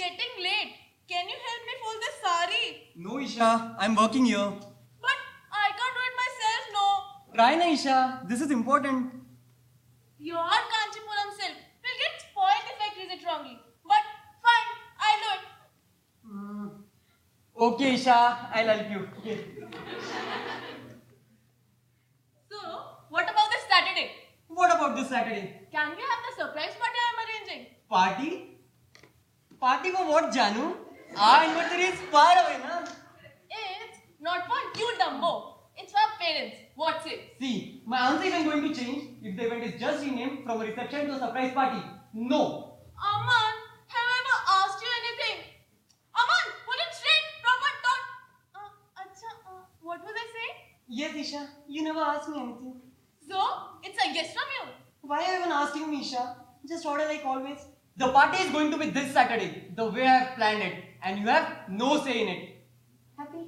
getting late. Can you help me fold this sari? No, Isha. I'm working here. But I can't do it myself, no. Try na, Isha. This is important. Your Kanchipuram silk will get spoiled if I crease it wrongly. But fine, I'll do it. Okay, Isha. I'll help you. Okay. So, what about this Saturday? What about this Saturday? Can we have the surprise party I'm arranging? Party? Party for what, Janu? Our anniversary is far away, na? It's not for you, Dumbo. It's for parents. What's it? See, my answer isn't going to change if the event is just renamed from a reception to a surprise party. No. Aman, have I ever asked you anything? Aman, put it straight, proper thought. What was I saying? Yes, Isha. You never asked me anything. So, it's a yes from you. Why are you even asking me, Isha? Just order like always. The party is going to be this Saturday, the way I have planned it, and you have no say in it. Happy?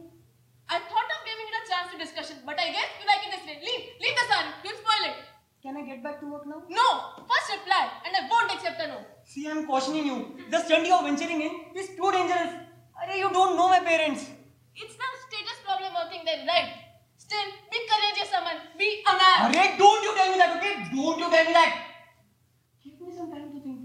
I thought of giving it a chance to discussion, but I guess you like it this way. Leave the sari. You'll spoil it. Can I get back to work now? No. First reply, and I won't accept a no. See, I'm cautioning you. The stunt you're venturing in is too dangerous. Arey, you don't know my parents. It's the status problem working then, right? Still, be courageous, Aman. Be a man. Arey, don't you tell me that, okay? Don't you tell me that. Give me some time to think.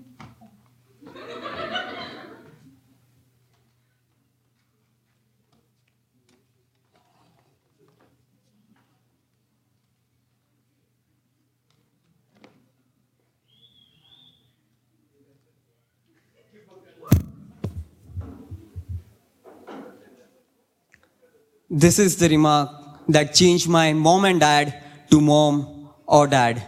This is the remark that changed my mom and dad to mom or dad.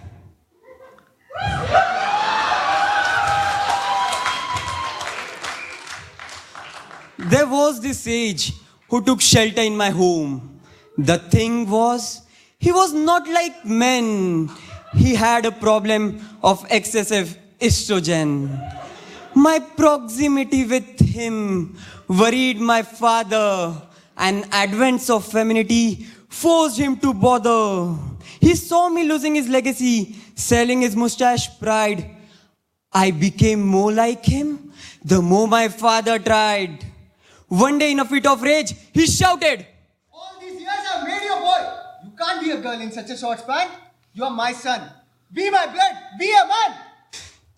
There was this sage who took shelter in my home. The thing was, he was not like men. He had a problem of excessive estrogen. My proximity with him worried my father, and advents of femininity forced him to bother. He saw me losing his legacy, selling his mustache pride. I became more like him the more my father tried. One day in a fit of rage, he shouted, All these years I've made you a boy. You can't be a girl in such a short span. You are my son. Be my blood. Be a man.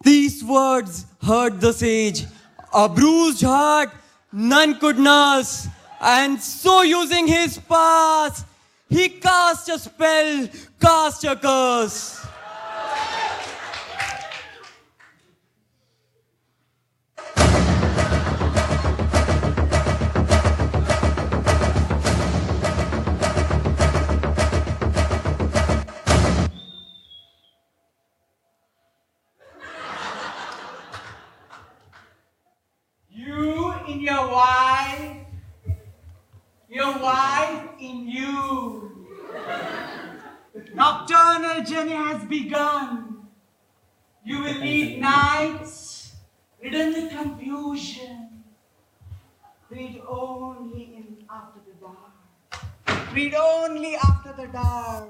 These words hurt the sage. A bruised heart none could nurse. And so using his pass, he cast a spell, cast a curse. You in your wife in you. Nocturnal journey has begun. You will meet nights ridden with confusion. Read only in after the dark. Read only after the dark.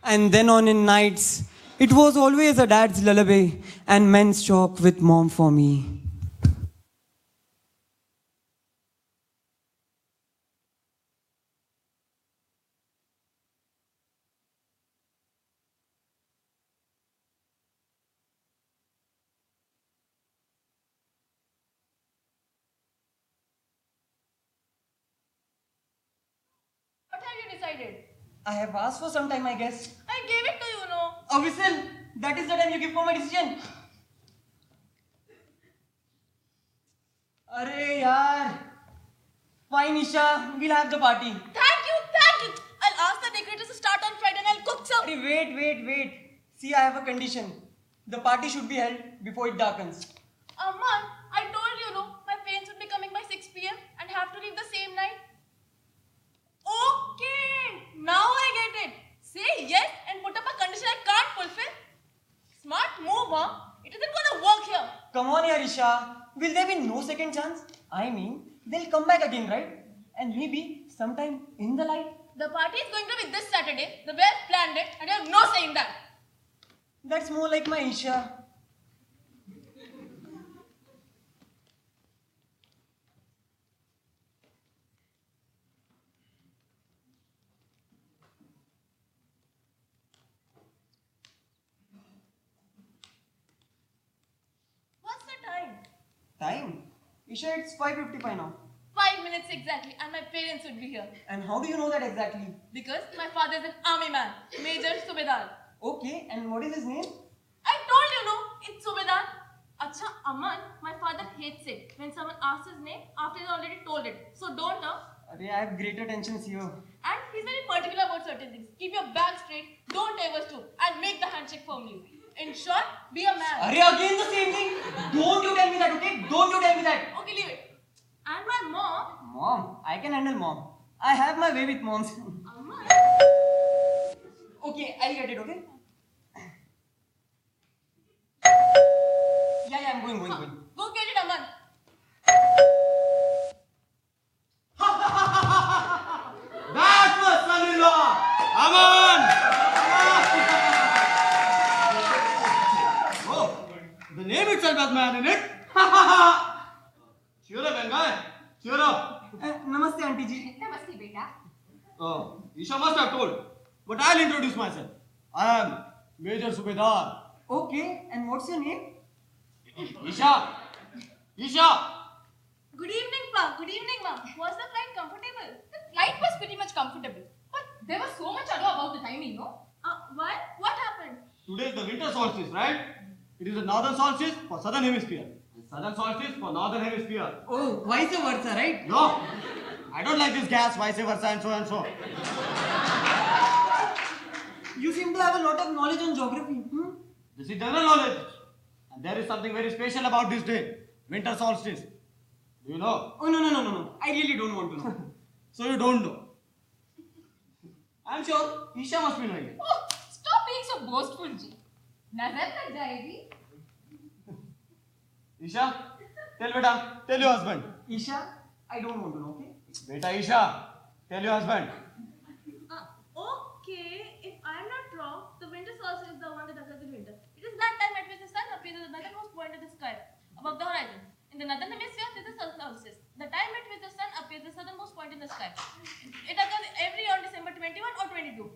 And then on in nights, it was always a dad's lullaby and men's talk with mom for me. What have you decided? I have asked for some time, I guess. I gave it to you, no? A whistle. That is the time you give for my decision. Arey yaar. Fine, Isha. We'll have the party. Thank you. I'll ask the decorators to start on Friday and I'll cook some. Arey, wait. See, I have a condition. The party should be held before it darkens. Aman, I told you, no? My parents would be coming by 6 p.m. and have to leave the same night. Okay, now I get it. Say yes and put up a condition I can't fulfill. Smart move, huh? It isn't gonna work here. Come on, yaar, Isha. Will there be no second chance? I mean, they'll come back again, right? And maybe sometime in the light. The party is going to be this Saturday, the way I've planned it, and you have no say in that. That's more like my Isha. What's the time? Time? Isha, it's 5:50 by now. 5 minutes exactly, and my parents would be here. And how do you know that exactly? Because my father is an army man, Major Subedar. Okay, and what is his name? I told you, no, it's Subedar. Acha, Aman, my father hates it when someone asks his name after he's already told it. So don't know. Arey, I have greater tensions here. And he's very particular about certain things. Keep your back straight, don't ever stoop, and make the handshake firmly. In short, be a man. Arey, again the same thing. Don't you tell me that, okay? Don't you tell me that. Okay, leave it. And my mom, Mom, I can handle mom. I have my way with moms. Aman. Okay, I'll get it, okay? Yeah, I'm going. Go get it, Aman. That was son-in-law! Aman! Oh, the name itself has man in it. Cheer up, young guy. Cheer up. Namaste, auntie ji. Namaste, beta. Oh, Isha must have told. But I'll introduce myself. I am Major Subedar. Okay, and what's your name? Isha! Good evening, Pa. Good evening, Mom. Was the flight comfortable? The flight was pretty much comfortable. But there was so much ado about the timing, no? Why? What happened? Today is the winter solstice, right? It is the northern solstice for southern hemisphere. And southern solstice for northern hemisphere. Oh, vice versa, right? No! I don't like this gas, vice versa and so and so. You seem to have a lot of knowledge on geography. This is general knowledge. And there is something very special about this day. Winter solstice. Do you know? Oh, no. I really don't want to know. So you don't know. I'm sure Isha must be knowing it. Oh, stop being so boastful, Ji. Nazar lag jayegi. Isha, tell your husband. Isha, I don't want to know, okay? Beta Isha, tell your husband. Okay, if I'm not wrong, the winter solstice is the one that occurs in winter. It is that time at which the sun appears at the northernmost point of the sky, above the horizon. In the northern hemisphere, this is the solstice. The time at which the sun appears at the southernmost point in the sky. It occurs every year on December 21 or 22.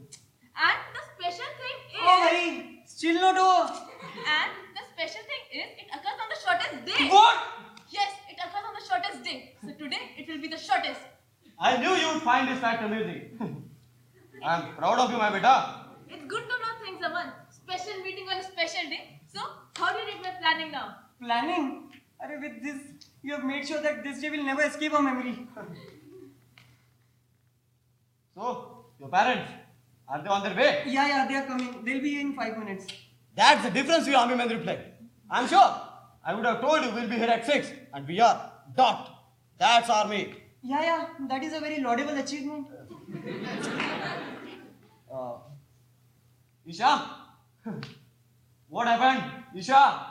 And the special thing is... Oh, Hari, still not over. And the special thing is, it occurs on the shortest day. What? Yes, it occurs on the shortest day. So today, it will be the shortest. I knew you would find this fact amazing. I'm proud of you, my beta. It's good to know things, Aman. Special meeting on a special day. So, how do you rate my planning now? Planning? Arey, with this, you have made sure that this day will never escape our memory. So, your parents, are they on their way? Yeah, they are coming. They'll be in 5 minutes. That's the difference we army men reflect. I'm sure. I would have told you we'll be here at 6 and we are dot. That's army. Yeah, that is a very laudable achievement. Isha? What happened? Isha?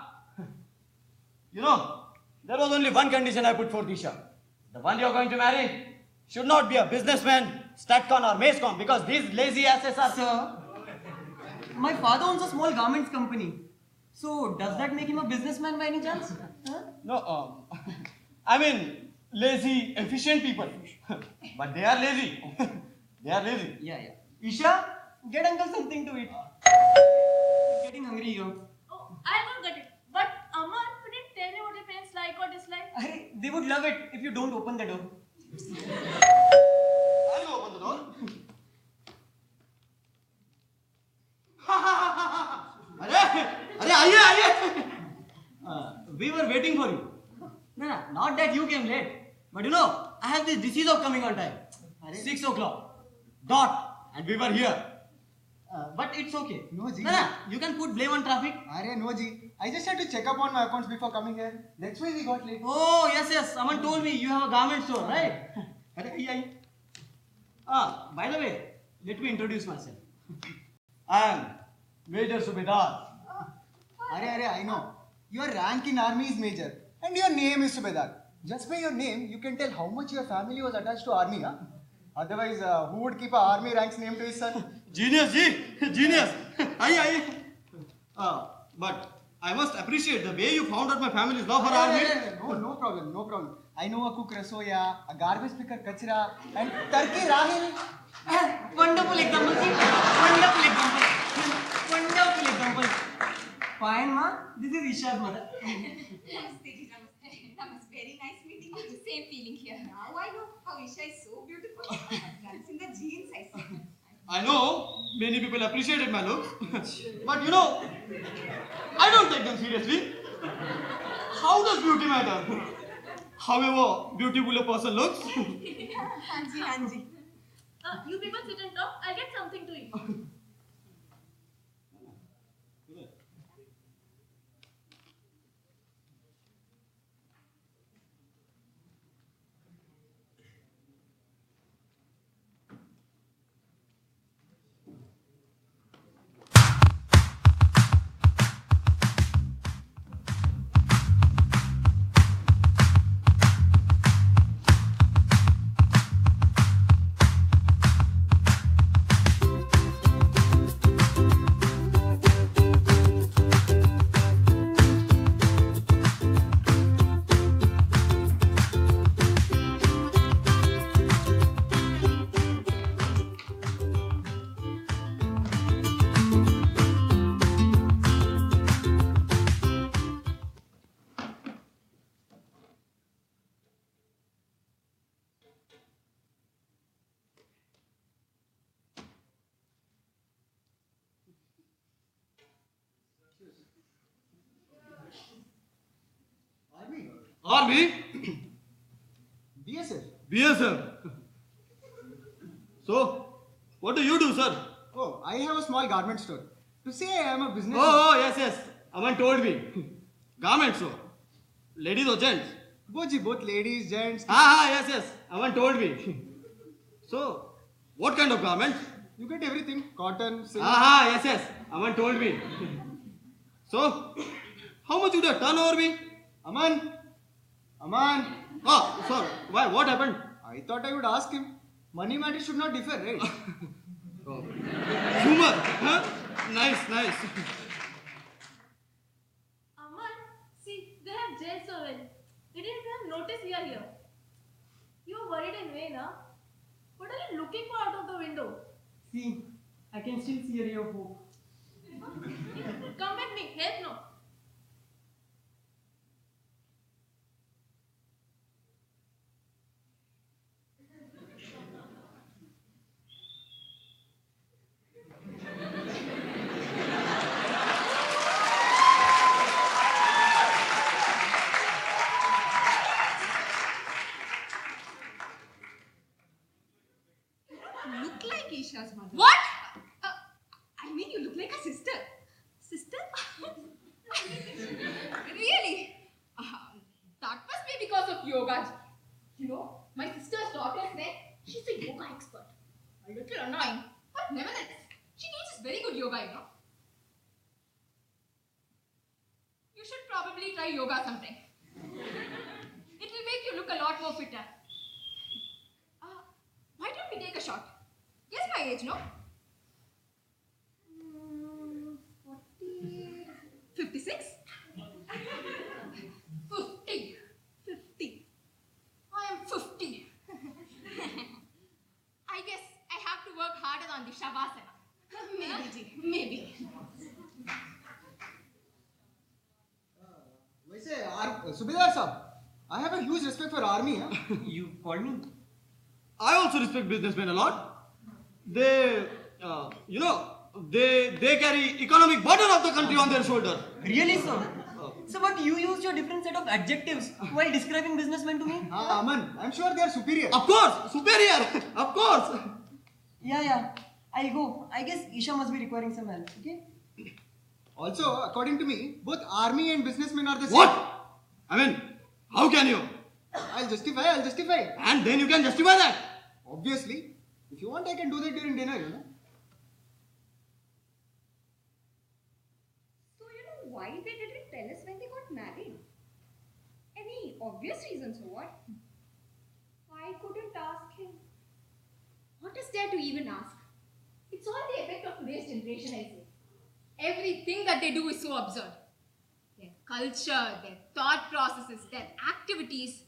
You know, there was only one condition I put forth, Isha. The one you're going to marry should not be a businessman, StatCon or MaceCon, because these lazy asses are... Sir, my father owns a small garments company. So, does that make him a businessman by any chance? Huh? No, I mean, lazy, efficient people. But they are lazy. They are lazy. Yeah. Isha, get uncle something to eat. Getting hungry here. Oh, I'll go get it. But Aman, you didn't tell me what your parents like or dislike. Arey, they would love it if you don't open the door. I'll go open the door. Arey, आइए. We were waiting for you. No, not that you came late. But you know, I have this disease of coming on time. 6 o'clock. Dot. And we were here. But it's okay. No, Ji. No, you can put blame on traffic. Arey, no, Ji. I just had to check up on my accounts before coming here. That's why we got late. Oh, yes. Someone told me you have a garment store, right? By the way, let me introduce myself. I am Major Subedar. Arey, I know. Your rank in army is major. And your name is Subedar. Just by your name, you can tell how much your family was attached to army, huh? Otherwise, who would keep a army rank's name to his son? Genius, Ji. Genius. Aye. But I must appreciate the way you found out my family's love for Army. No problem, no problem. I know a cook rasoya, a garbage picker kachra, and turkey rahil. Wonderful example, see? Wonderful example. Wonderful example. Fine, ma. This is Isha's mother. Namaste, ji, namaste. Namaste. Very nice meeting you. Same feeling here. Now I know how Isha is so beautiful. Runs in the genes, I see. I know many people appreciated my looks, but you know, I don't take them seriously. How does beauty matter? However beautiful a person looks. Hanji, Hanji. You people sit and talk. I'll get something to eat. Army? BSF. BSF. So, what do you do, sir? Oh, I have a small garment store. To say I am a businessman. Oh, yes. Aman told me. Garment store. Ladies or gents? Both ladies, gents. Yes. Aman told me. So, what kind of garments? You get everything. Cotton, silk. Yes. Aman told me. So, how much would you turnover be? Aman. Oh, sorry. Why? What happened? I thought I would ask him. Money matter should not differ, right? Humor. Huh? Nice. Aman, see, they have jailed so well. They didn't even notice we are here. You are worried in vain, huh? What are you looking for out of the window? See, I can still see a ray of hope. Come with me, help no. Look like Isha's mother. What? I mean, you look like a sister. Sister? Really? That must be because of yoga. You know, my sister's daughter's name, she's a yoga expert. A little annoying, but nevertheless, she teaches very good yoga, you know. You should probably try yoga sometime. It will make you look a lot more fitter. Why don't we take a shot? Guess my age, no? 40... 56? 50. 50. I am 50. I guess I have to work harder on the Shavasana. Maybe, ji. Maybe. Subedar Sahab, I have a huge respect for army. Huh? You called me? I also respect businessmen a lot. They, they carry economic burden of the country on their shoulders. Really, sir? So, but you used your different set of adjectives while describing businessmen to me? Aman, I'm sure they are superior. Of course, superior. Of course. Yeah. I'll go. I guess Isha must be requiring some help. Okay? Also, according to me, both army and businessmen are the same. What? I mean, how can you? I'll justify. And then you can justify that. Obviously. If you want, I can do that during dinner, you know. So, why they didn't tell us when they got married? Any obvious reasons or what? I couldn't ask him. What is there to even ask? It's all the effect of today's generation, I say. everything that they do is so absurd. Their culture, their thought processes, their activities.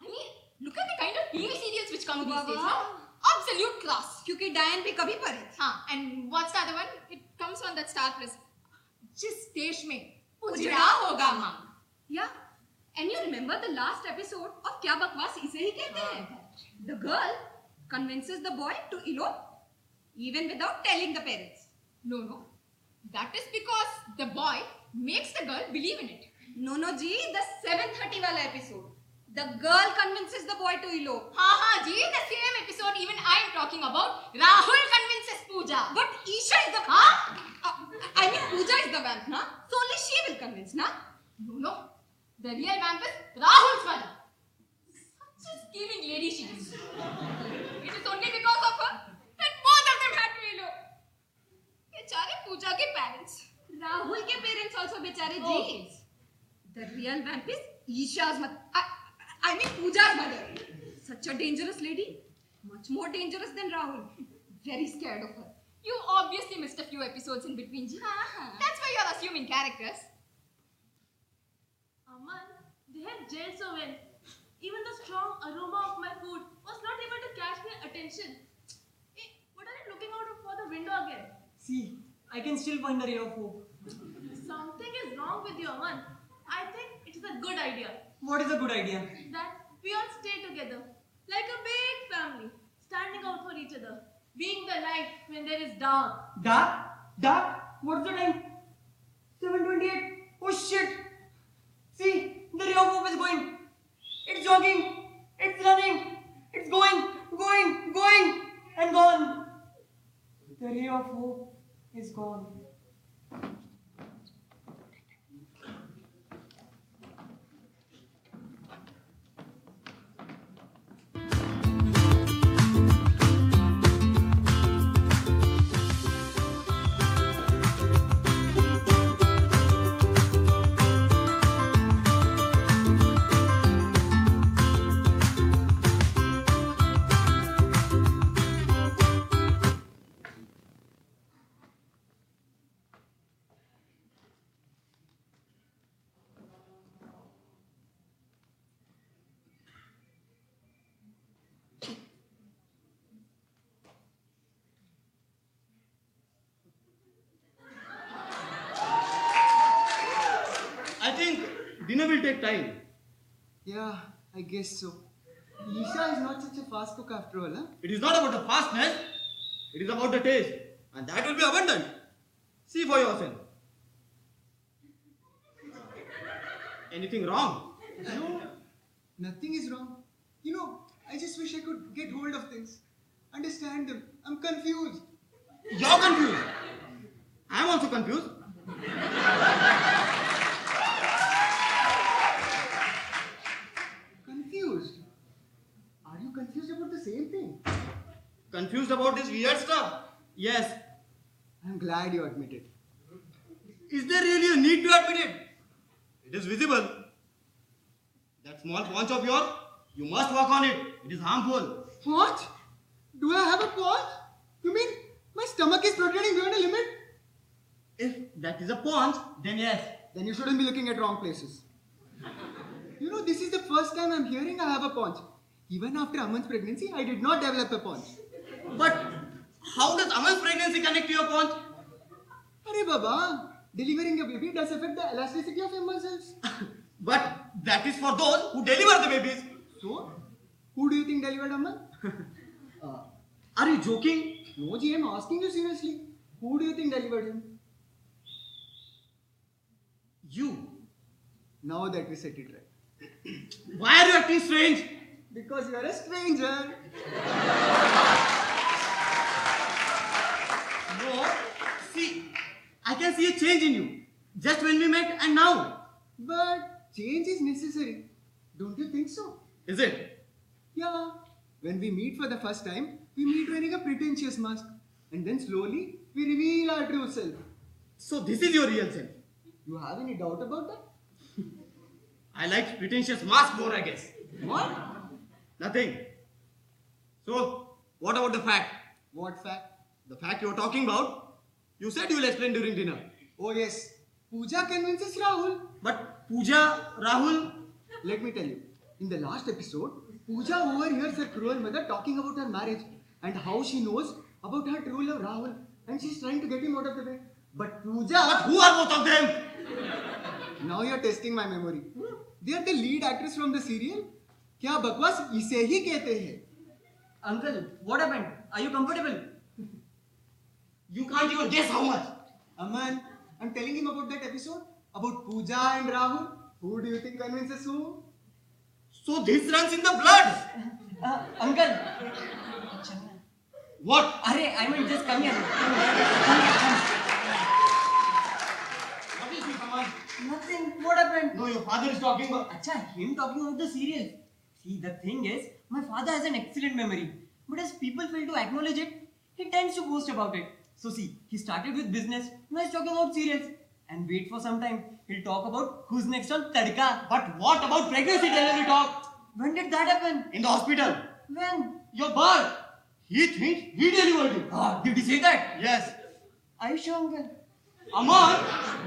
I mean, look at the kind of TV serials which come these days, no? Absolute class. क्योंकि डायन भी कभी पढ़े थे. हाँ, and what's the other one? It comes on that Star Plus. जिस देश में उजड़ा होगा माँ. Yeah. And you remember the last episode of क्या बकवास इसे ही कहते हैं? The girl convinces the boy to elope even without telling the parents. No. That is because the boy makes the girl believe in it. No ji, the 7:30 वाला episode. The girl convinces the boy to elope. हाँ जी, the same episode even I am talking about. Rahul convinces Pooja. But Isha is the... I mean, Pooja is the vamp, na? So only she will convince, na? No. The real vamp is Rahul's mother. Such a scheming lady she is. It is only because of her that both of them had to elope. बेचारे पूजा के parents. Rahul के parents also बेचारे जी. The real vamp is Isha's mother. I mean Pooja's mother. Such a dangerous lady. Much more dangerous than Rahul. Very scared of her. You obviously missed a few episodes in between, Ji. That's why you're assuming characters. Aman, they had jailed so well. Even the strong aroma of my food was not able to catch my attention. Hey, what are you looking out for the window again? See, I can still find the ray of hope. Something is wrong with you, Aman. I think it is a good idea What is a good idea? that we all stay together like a big family, standing out for each other, being the light when there is dark. Dark? Dark? What's the time? 7:28. Oh shit! See, the ray of hope is going. It's jogging. It's running. It's going, and gone. The ray of hope is gone. I think dinner will take time. Yeah, I guess so. Isha is not such a fast cook after all, huh? It is not about the fastness, it is about the taste. And that will be abundant. See for yourself. Anything wrong? No, nothing is wrong. You know, I just wish I could get hold of things, understand them. I'm confused. You're confused. I'm also confused. Confused? Are you confused about the same thing? Confused about this weird stuff? Yes. I'm glad you admit it. Is there really a need to admit it? It is visible. That small paunch of yours, you must work on it. It is harmful. Paunch? Do I have a paunch? You mean my stomach is protruding beyond a limit? If that is a paunch, then yes. Then you shouldn't be looking at wrong places. You know, this is the first time I'm hearing I have a paunch. Even after Aman's pregnancy, I did not develop a paunch. But how does Aman's pregnancy connect to your paunch? Arey Baba, delivering a baby does affect the elasticity of your muscles. But that is for those who deliver the babies. So, who do you think delivered Aman? Are you joking? No, Ji, I'm asking you seriously. Who do you think delivered him? You. Now that we set it right. Why are you acting strange? Because you are a stranger. No. See, I can see a change in you. Just when we met and now. But change is necessary. Don't you think so? Is it? Yeah. When we meet for the first time, we meet wearing a pretentious mask. And then slowly, we reveal our true self. So this is your real self. You have any doubt about that? I like pretentious mask more, I guess. What? Nothing. So, what about the fact? What fact? The fact you're talking about? You said you will explain during dinner. Oh yes, Pooja convinces Rahul. But Pooja, Rahul... Let me tell you, in the last episode, Pooja overhears her cruel mother talking about her marriage and how she knows about her true love Rahul, and she's trying to get him out of the way. But Pooja... But who are both of them? Now you're testing my memory. They are the lead actress from the serial. क्या बकवास इसे ही कहते हैं? Uncle, what happened? Are you comfortable? You can't even guess how much. Aman, I'm telling him about that episode about Pooja and Rahul. Who do you think convinces who? So this runs in the blood. Uncle. What? Arey, I mean, just come here. What is this, Aman? Nothing. What happened? No, your father is talking about... Acha, him talking about the serial. See, the thing is, my father has an excellent memory. But as people fail to acknowledge it, he tends to boast about it. So see, he started with business, now he's talking about serials. And wait for some time, he'll talk about who's next on Tadka. But what about pregnancy delivery talk? When did that happen? In the hospital. When? Your birth. He thinks he delivered you. Ah, did he say that? Yes. Are you sure, uncle? Aman,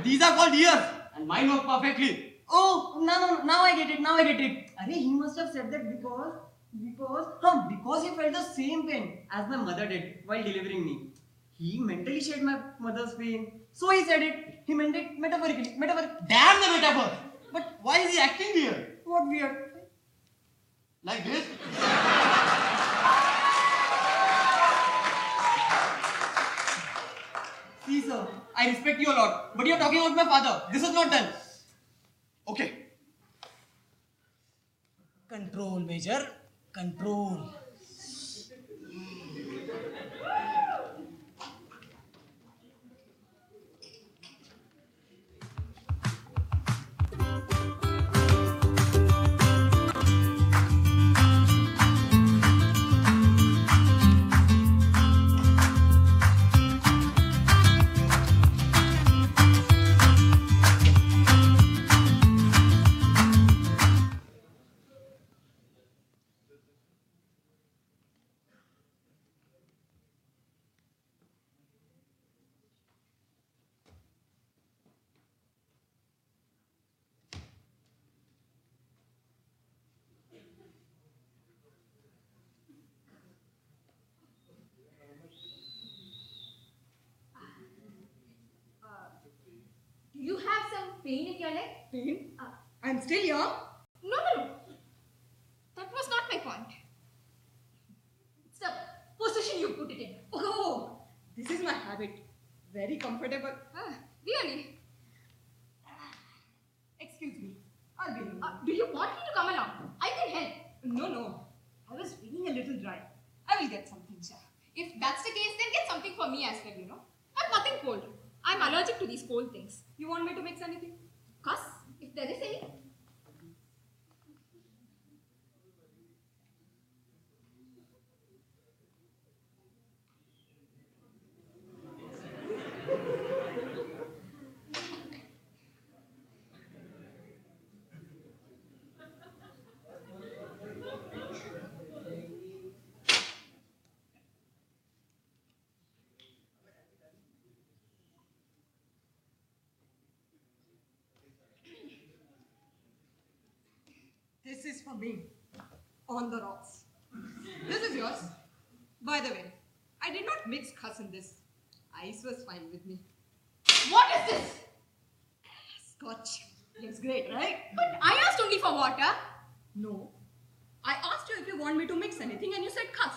these are called ears. And mine work perfectly. Oh, no, now I get it, Arey, he must have said that because he felt the same pain as my mother did while delivering me. He mentally shared my mother's pain. So he said it. He meant it metaphorically. Damn the metaphor. But why is he acting weird? What weird? Like this? See, sir, I respect you a lot, but you're talking about my father. This is not done. Okay. Control, Major. Control. Do you have some pain in your leg? Pain? I'm still young. No. That was not my point. It's the position you put it in. Oh, this is my habit. Very comfortable. Really? Excuse me. I'll be in. Do you want me to come along? I can help. No. I was feeling a little dry. I will get something, sir. If that's the case, then get something for me as well, you know. I've nothing cold. I'm allergic to these cold things. You want me to mix anything? Cuss, if there is any. This is for me. On the rocks. This is yours. By the way, I did not mix cuss in this. Ice was fine with me. What is this? Scotch. Looks great, right? But I asked only for water. No. I asked you if you want me to mix anything and you said cuss.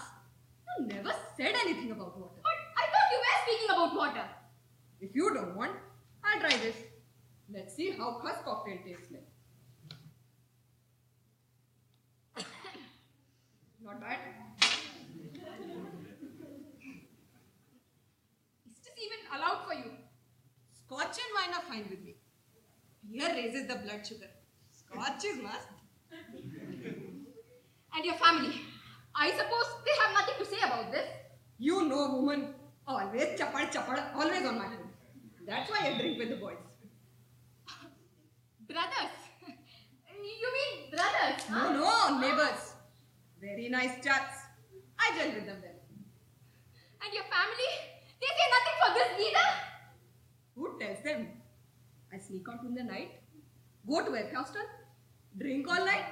You never said anything about water. But I thought you were speaking about water. If you don't want, I'll try this. Let's see how cuss cocktail tastes like. Not bad. Is this even allowed for you? Scotch and wine are fine with me. Beer raises the blood sugar. Scotch is must. And your family. I suppose they have nothing to say about this. You know, woman, always chapad, always on my foot. That's why I drink with the boys. Brothers. You mean brothers? huh? No, neighbors. Very nice chaps. I gel with them then. And your family? They say nothing for this either. Who tells them? I sneak out in the night, go to Air Hostel, drink all night.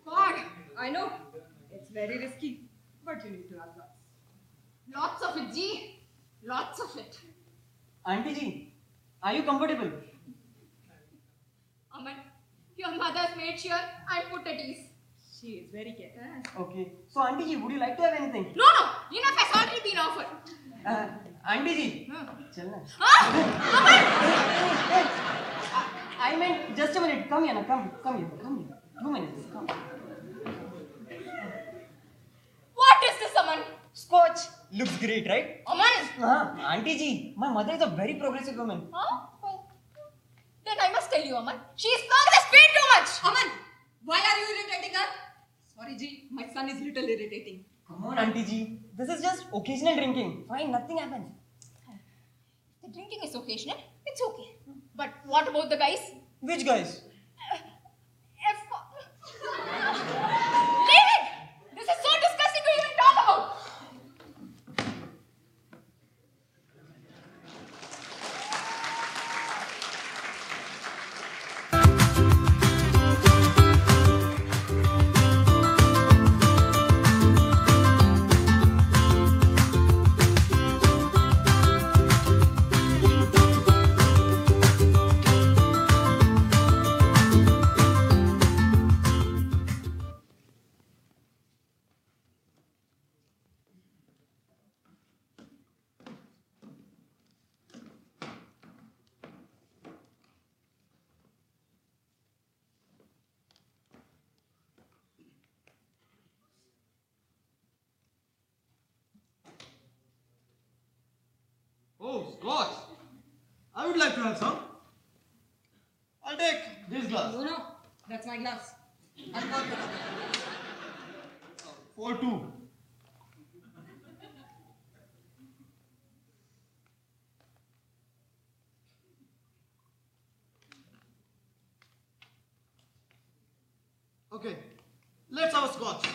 God, I know. It's very risky, but you need to have guts. Lots of it, G. Lots of it. Auntie ji, are you comfortable? Aman, your mother's made sure I'm put at ease. She is very careful. Okay. So, Auntie ji, would you like to have anything? No, no. Enough has already been offered. Auntie ji, chalna. Aman! I meant just a minute. Come here, na. Come here. 2 minutes. Come. What is this, Aman? Scotch looks great, right? Aman! Auntie ji, my mother is a very progressive woman. Huh? Then I must tell you, Aman. She is progress way too much. Aman, why are you irritating her? Sorry, Ji. My son is little irritating. Come on, Auntie ji. This is just occasional drinking. Fine, nothing happens. The drinking is occasional. It's okay. But what about the guys? Which guys? Leave it! This is so disgusting to even talk about. Oh, Scotch. I would like to have some. I'll take this glass. No. That's my glass. I'll call it. For two. Okay, let's have a Scotch.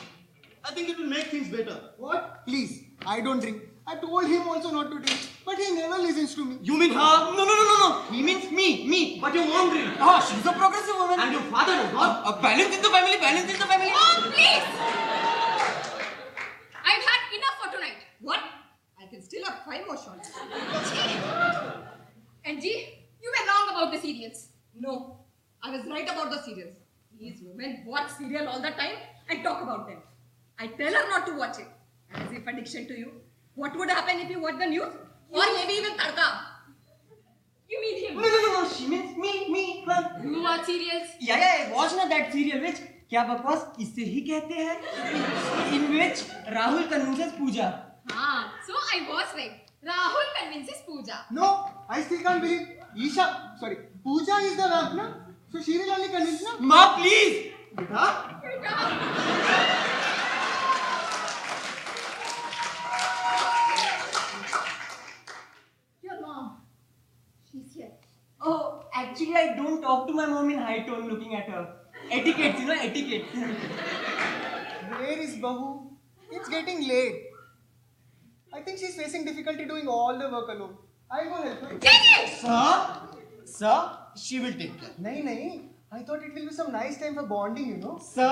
I think it will make things better. What? Please, I don't drink. I told him also not to drink, but he never listens to me. You mean her? No. He means me. But your mom drinks. Ah, she's a progressive woman. And your father does not. A balance in the family. Oh, please! I've had enough for tonight. What? I can still have 5 more shots. And G, you were wrong about the serials. No, I was right about the serials. These women watch serial all the time and talk about them. I tell her not to watch it. As if addiction to you. What would happen if you watch the news? Or maybe even Tadka? You mean him? No. She means me. Huh? You watch serials? Yeah. Watch na that serial which क्या बकवास इसे ही कहते हैं? In which Rahul convinces Pooja. So I was right. Rahul convinces Pooja. No, I still can't believe. Pooja is the vamp, na? So she will only convince, na? Ma, please. Beta? Your mom. She's here. Oh, actually, I don't talk to my mom in high tone looking at her. Etiquette, etiquette. Where is Bahu? It's getting late. I think she's facing difficulty doing all the work alone. I'll go help her. Sir, she will take care. Nahi. I thought it will be some nice time for bonding, you know. Sir,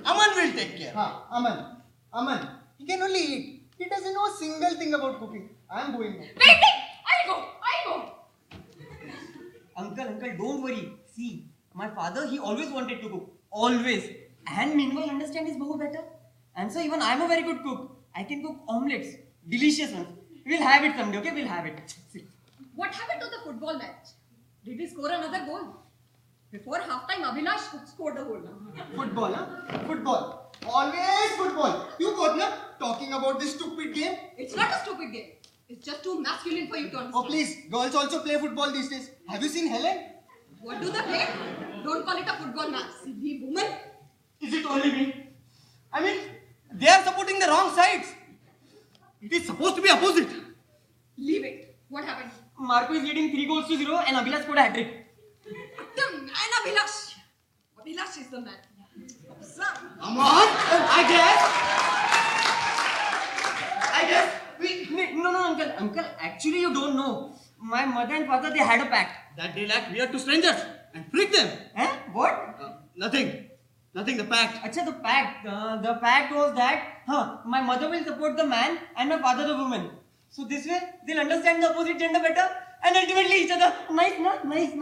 Aman will take care. Aman. He can only eat. He doesn't know a single thing about cooking. I'm going now. Wait! I'll go! Uncle, don't worry. See, my father, he always wanted to cook. Always. And meanwhile, understand his bahu better. And so even I'm a very good cook. I can cook omelets. Delicious ones. We'll have it someday, okay? We'll have it. See. What happened to the football match? Did we score another goal? Before halftime, Avinash scored a goal. Football, huh? Football. Always football. You both, na? Talking about this stupid game. It's not a stupid game. It's just too masculine for you to understand. Oh, please. Girls also play football these days. Have you seen Helen? What do they play? Don't call it a football match. Silly woman. Is it only me? I mean, they are supporting the wrong sides. It is supposed to be opposite. Leave it. What happened? Marco is leading 3-0 and Abhilash scored a hat-trick. The man Abhilash. Abhilash is the man. Sir. Come on. I guess. No, uncle. Uncle, actually you don't know. My mother and father, they had a pact. That they act weird to strangers and freak them. Eh? What? Nothing. The pact. Acha, the pact was that my mother will support the man and my father the woman. So this way they'll understand the opposite gender better and ultimately each other. Nice, no? Nice.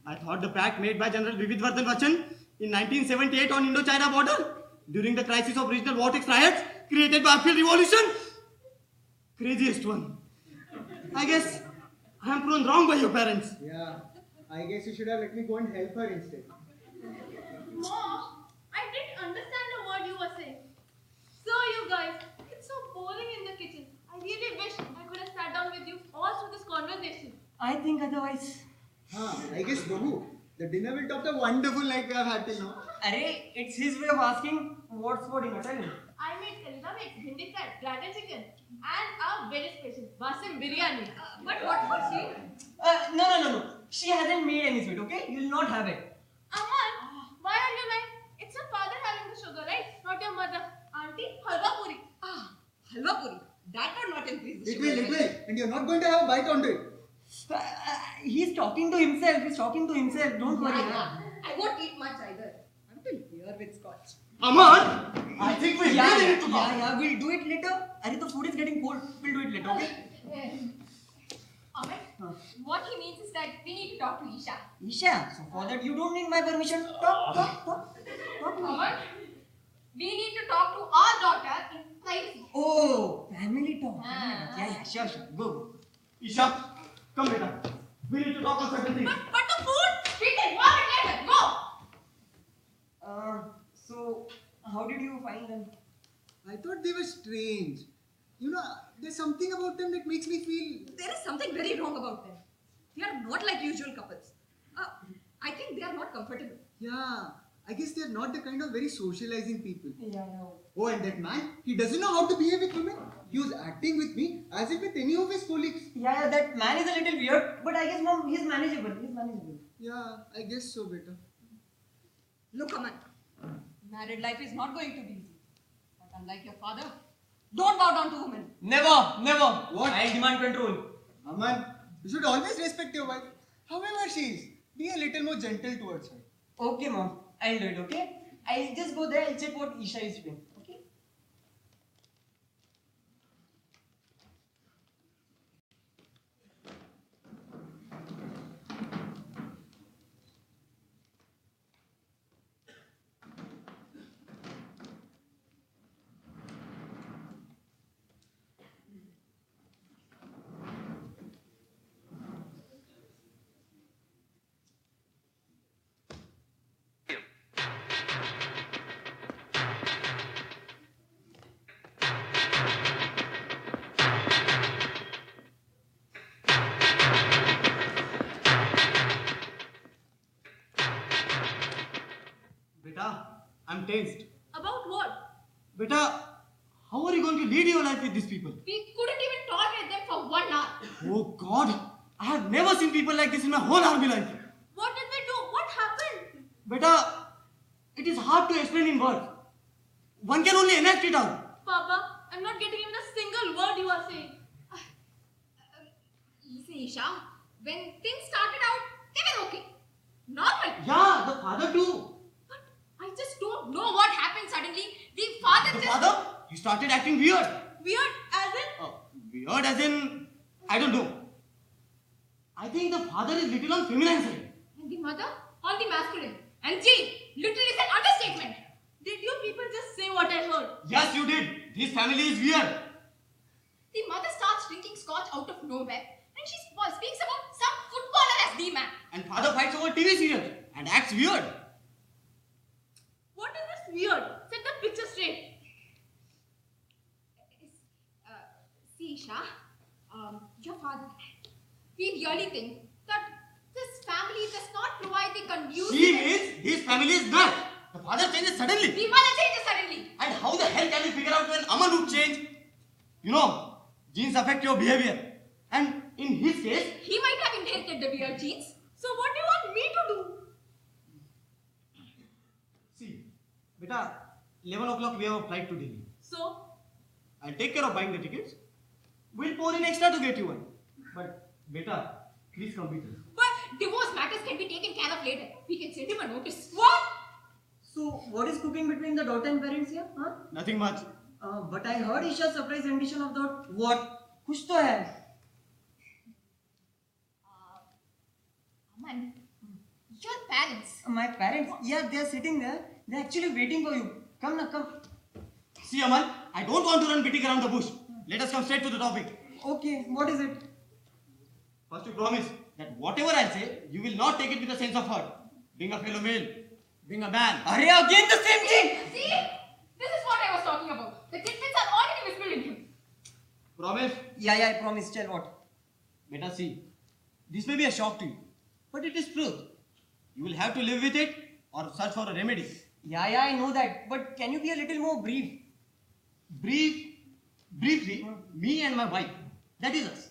I thought the pact made by General Vividvardhan Bachchan in 1978 on Indo-China border during the crisis of regional vortex riots created by April Revolution. Craziest one. I guess I am proven wrong by your parents. Yeah, I guess you should have let me go and help her instead. Mom, I didn't understand a word you were saying. So you guys, it's so boring in the kitchen. I really wish I could have sat down with you all through this conversation. I think otherwise. I guess Babu, the dinner will top the wonderful night we have had till now. Arey, it's his way of asking what's for dinner. Tell him. I made Kalida mix, bhindi fry, dragon chicken, and a very special Basim biryani. But what for she? No. She hasn't made any sweet, okay? You'll not have it. Aman, why are you lying? It's your father having the sugar, right? Not your mother. Auntie, halwa puri. Halwa puri. That would not increase the It sugar will. level. And you're not going to have a bite onto it. He's talking to himself. Don't worry. I won't eat much either. Until here with scotch. Aman, I think we Yeah, really need to talk. we'll do it later. Arey, the food is getting cold. We'll do it later, okay? Amit, what he means is that we need to talk to Isha. Isha, so for that you don't need my permission. Talk. Amit, we need to talk to our daughter in privacy. Oh, family talk. Ah. Yeah, sure. Go. Isha, come beta. We need to talk on certain things. But the food! We can walk it later. Go! So how did you find them? I thought they were strange. You know, there's something about them that makes me feel. There is something very wrong about them. They are not like usual couples. I think they are not comfortable. Yeah, I guess they're not the kind of very socializing people. Yeah. Oh, and that man, he doesn't know how to behave with women. He was acting with me as if with any of his colleagues. Yeah, that man is a little weird, but I guess mom, he's manageable. Yeah, I guess so, beta. Look, Aman. Married life is not going to be easy. But unlike your father, don't bow down to women. Never. What? I demand control. Aman, you should always respect your wife. However she is, be a little more gentle towards her. Okay, mom. I'll do it, okay? I'll just go there, I'll check what Isha is doing. Okay? Beta, I'm tensed. About what? Beta, how are you going to lead your life with these people? We couldn't even tolerate them for 1 hour. Oh God, I have never seen people like this in my whole army life. What did we do? What happened? Beta, it is hard to explain in words. One can only enact it out. Papa, I'm not getting even a single word you are saying. Listen, Isha, when things started out, they were okay. Normal. Yeah, the father too. But I just don't know what happened suddenly. The father The just... father, he started acting weird. Weird as in? Weird as in, I don't know. I think the father is little on feminine side. And the mother on the masculine. And gee, little is an understatement. Did you people just say what I heard? Yes, you did. This family is weird. The mother starts drinking scotch out of nowhere. And she speaks about some footballer as the man. And father fights over TV serials and acts weird. What is this weird? Set the picture straight. See, Isha, your father, we really think that this family does not provide the conducive... She means his family is not. The father changes suddenly. The mother changes suddenly. And how the hell can you figure out when Aman would change? You know, genes affect your behavior. And in his case, He might have inherited the weird genes. So what do you want me to do? see, Beta, 11 o'clock we have a flight to Delhi. So, I'll take care of buying the tickets. We'll pour in extra to get you one. But beta, please come with us. But divorce matters can be taken care of later. We can send him a notice. what? So, what is cooking between the daughter and parents here? Huh? Nothing much. But I heard Isha's surprise rendition of the what? कुछ तो है. Aman, your parents. My parents, yeah, they are sitting there. They're actually waiting for you. Come na, come. See, Aman, I don't want to run beating around the bush. Let us come straight to the topic. Okay, what is it? First, you promise that whatever I say, you will not take it with a sense of hurt. Being a fellow male, being a man. Arey, again the same thing. See? This is what I was talking about. The tidbits are already visible in him. Promise? Yeah, I promise. Tell what? Beta, see, this may be a shock to you, but it is truth. You will have to live with it or search for a remedy. Yeah, I know that. But can you be a little more brief? Briefly, me and my wife, that is us.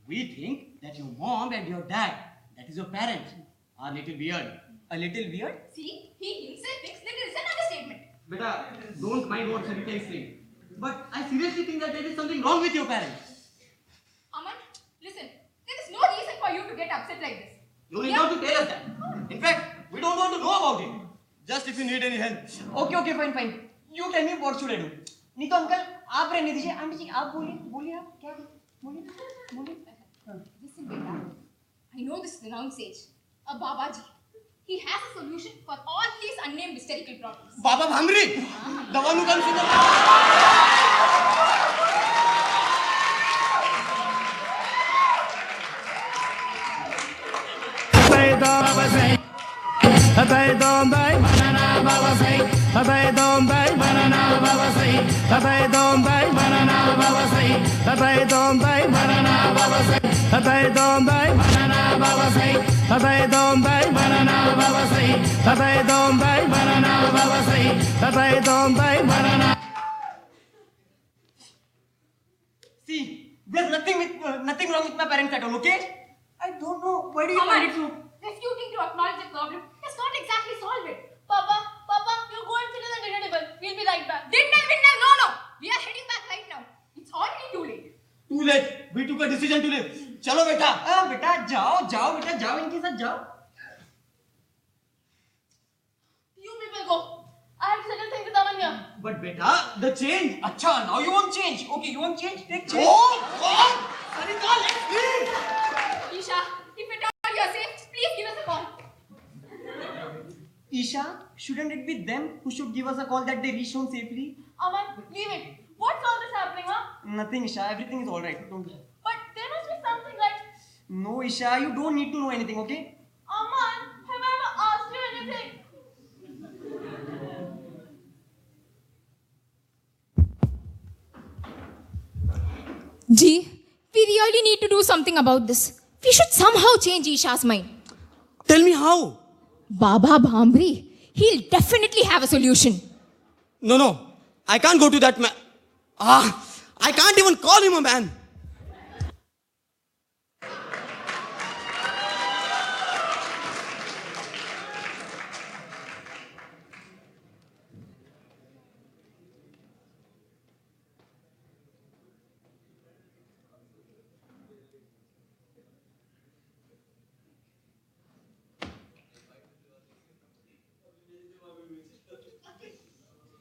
We think that your mom and your dad, that is your parents, are little weird. A little weird? See? He himself thinks that it is an understatement. Beta, don't mind what Sarita is saying. But I seriously think that there is something wrong with your parents. Aman, listen. There is no reason for you to get upset like this. You need not to tell us that. In fact, we don't want to know about it. Just if you need any help. Okay, fine. You tell me what should I do? नहीं तो uncle आप रहने दीजिए. Aunty जी आप बोलिए आप क्या बोलिए. Listen, beta. I know this renounced sage, a Babaji. He has a solution for all these unnamed hysterical problems. Baba Bhamri, the one who comes to the... See, there's nothing wrong with my parents at all, okay? I don't know. Why do you want it to? Refusing to acknowledge the problem does not exactly solve it. Papa, you go and sit at the dinner table. We'll be right back. Dinner, no. We are heading back right now. It's already too late. Too late. We took a decision to live. Chalo beta. बेटा जाओ इनके साथ जाओ. You people go. I have to settle things with Amanya. But beta, the change. अच्छा, now you want change. Okay, you want change? Take change. Oh! Sarita, let's leave! Isha, if at all you are safe, please give us a call. Isha, shouldn't it be them who should give us a call that they reached home safely? Aman, leave it. What's all this happening, huh? Nothing, Isha. Everything is alright. Don't worry. But there must be something, right? No, Isha. You don't need to know anything, okay? Aman, have I ever asked you anything? Gee, we really need to do something about this. We should somehow change Isha's mind. Tell me how. Baba Bhamri, he'll definitely have a solution. No. I can't go to that man. I can't even call him a man.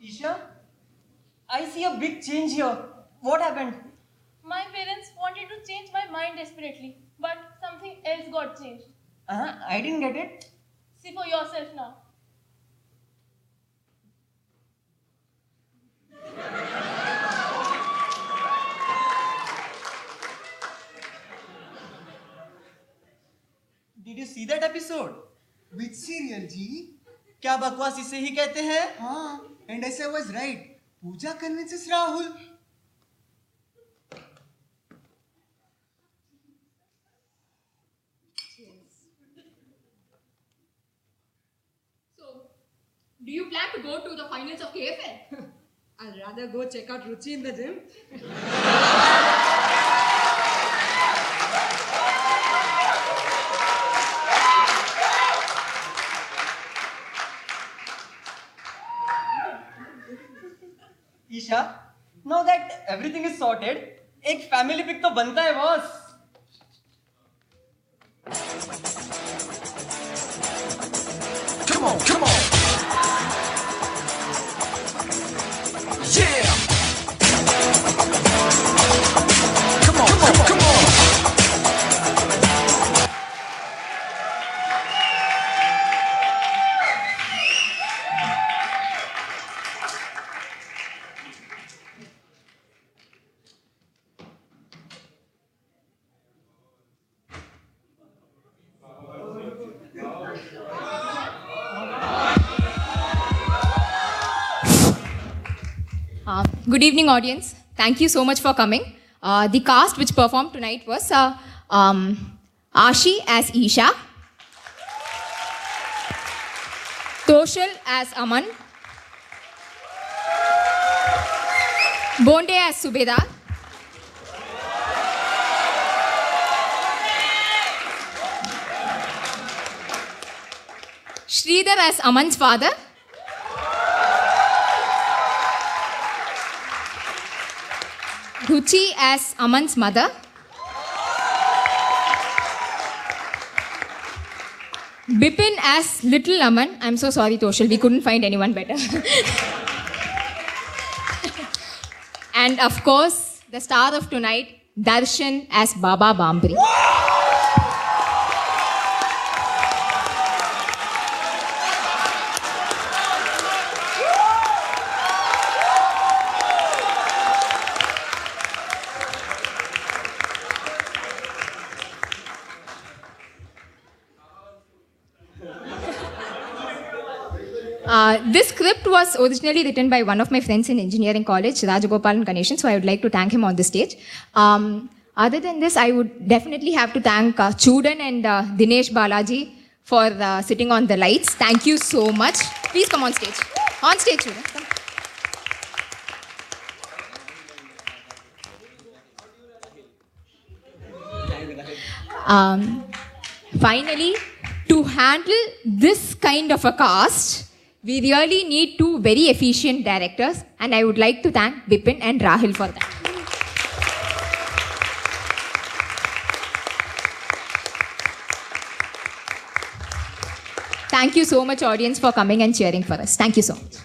Isha, I see a big change here. What happened? My parents wanted to change my mind desperately, but something else got changed. I didn't get it. See for yourself now. Did you see that episode? Which serial, G? क्या बकवास इसे ही कहते हैं? हाँ, and I was right. Pooja convinces Rahul. So, do you plan to go to the finals of KFL? I'd rather go check out Ruchi in the gym. Isha, now that everything is sorted, एक family pic तो बनता है boss. Come on, come on. Yeah. Come on, come on, come on. Good evening, audience. Thank you so much for coming. The cast which performed tonight was Ashi as Isha, Toshal as Aman, Bonde as Subedar, Sridhar as Aman's father, Ruchi as Aman's mother, Bipin as little Aman. I'm so sorry, Toshal, we couldn't find anyone better. And of course, the star of tonight, Darshan as Baba Bambri. This script was originally written by one of my friends in engineering college, Rajagopalan Ganeshan, so I would like to thank him on the stage. Other than this, I would definitely have to thank Chudan and Dinesh Balaji for sitting on the lights. Thank you so much. Please come on stage. On stage, Chudan. Come. Finally, to handle this kind of a cast, we really need two very efficient directors, and I would like to thank Bipin and Rahul for that. Thank you so much, audience, for coming and cheering for us. Thank you so much.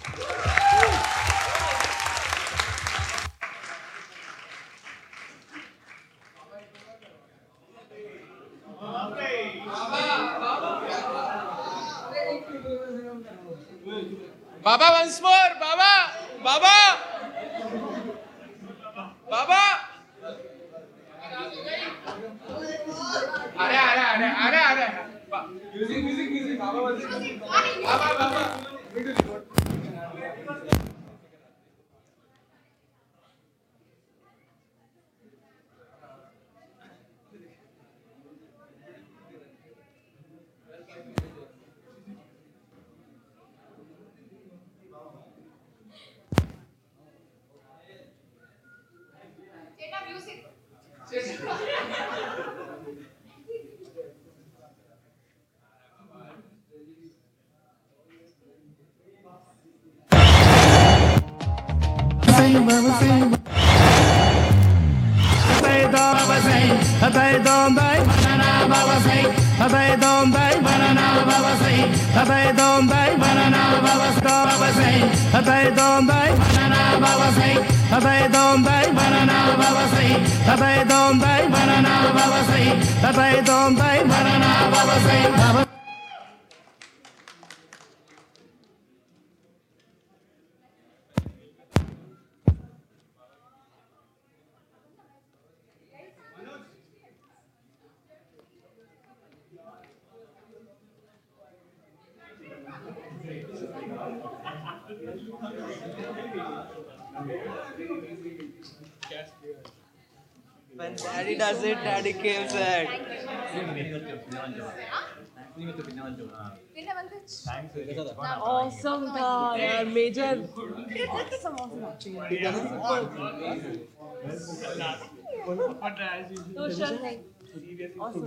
Baba, once more, Baba, Baba, Baba. Are. Music, Baba, once more. Baba. When daddy does it, daddy kills it. Awesome था यार major awesome acting Awesome.